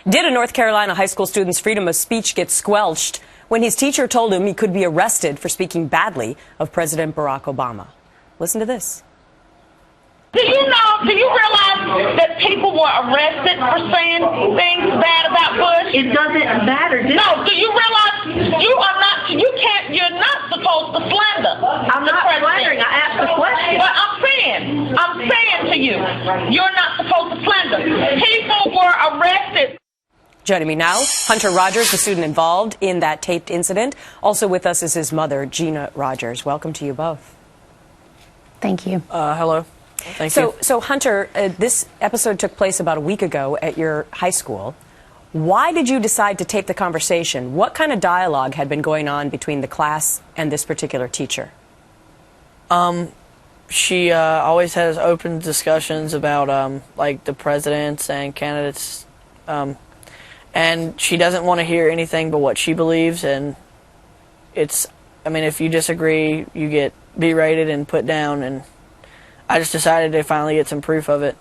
Did a North Carolina high school student's freedom of speech get squelched when his teacher told him he could be arrested for speaking badly of President Barack Obama? Listen to this. Do you realize that people were arrested for saying things bad about Bush? It doesn't matter. No, do you realize you're not supposed to slander? I'm not slandering. I asked the question. But I'm saying to you, you're not supposed to slander. People were arrested. Joining me now, Hunter Rogers, the student involved in that taped incident. Also with us is his mother, Gina Rogers. Welcome to you both. Thank you. Hello. Thank you. So Hunter, this episode took place about a week ago at your high school. Why did you decide to tape the conversation? What kind of dialogue had been going on between the class and this particular teacher? She always has open discussions about like the presidents and candidates, and she doesn't want to hear anything but what she believes. And if you disagree, you get berated and put down. And I just decided to finally get some proof of it.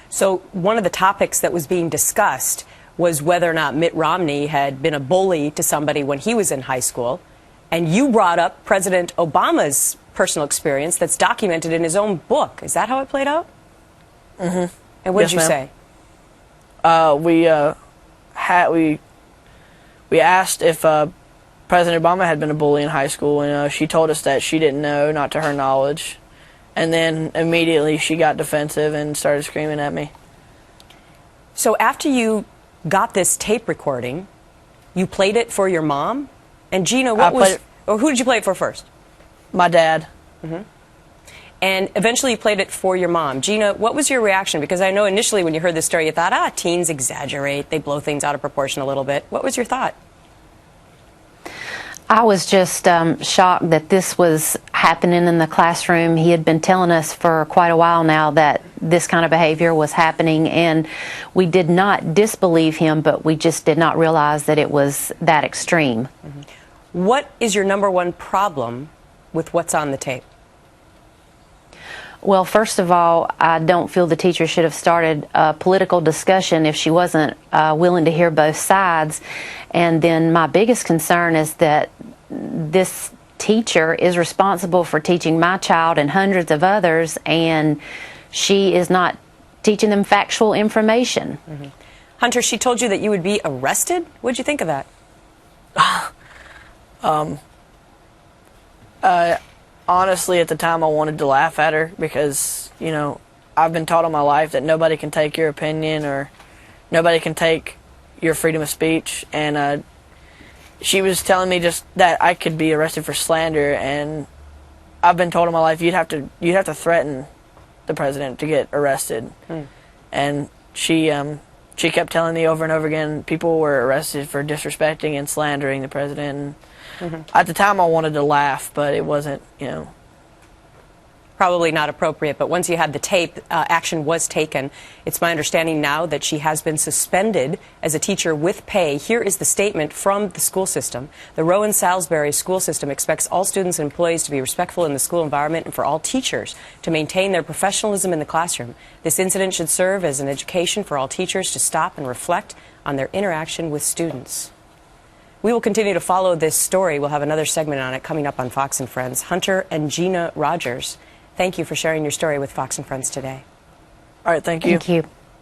So one of the topics that was being discussed was whether or not Mitt Romney had been a bully to somebody when he was in high school. And you brought up President Obama's personal experience that's documented in his own book. Is that how it played out? Mm-hmm. And what did you say? We asked if President Obama had been a bully in high school, and she told us that she didn't know, not to her knowledge. And then immediately she got defensive and started screaming at me. So after you got this tape recording, you played it for your mom? And Gina, who did you play it for first? My dad. Mm-hmm. And eventually you played it for your mom. Gina, what was your reaction? Because I know initially when you heard this story, you thought, teens exaggerate. They blow things out of proportion a little bit. What was your thought? I was just shocked that this was happening in the classroom. He had been telling us for quite a while now that this kind of behavior was happening, and we did not disbelieve him, but we just did not realize that it was that extreme. Mm-hmm. What is your number one problem with what's on the tape? Well, first of all, I don't feel the teacher should have started a political discussion if she wasn't willing to hear both sides. And then my biggest concern is that this teacher is responsible for teaching my child and hundreds of others, and she is not teaching them factual information. Mm-hmm. Hunter, she told you that you would be arrested? What did you think of that? Honestly, at the time, I wanted to laugh at her because, I've been taught all my life that nobody can take your opinion or nobody can take your freedom of speech. And she was telling me just that I could be arrested for slander, and I've been told all my life you'd have to threaten the president to get arrested. And she kept telling me over and over again people were arrested for disrespecting and slandering the president. At the time, I wanted to laugh, but it wasn't, Probably not appropriate, but once you had the tape, action was taken. It's my understanding now that she has been suspended as a teacher with pay. Here is the statement from the school system. The Rowan Salisbury school system expects all students and employees to be respectful in the school environment and for all teachers to maintain their professionalism in the classroom. This incident should serve as an education for all teachers to stop and reflect on their interaction with students. We will continue to follow this story. We'll have another segment on it coming up on Fox and Friends. Hunter and Gina Rogers, thank you for sharing your story with Fox and Friends today. All right, thank you. Thank you.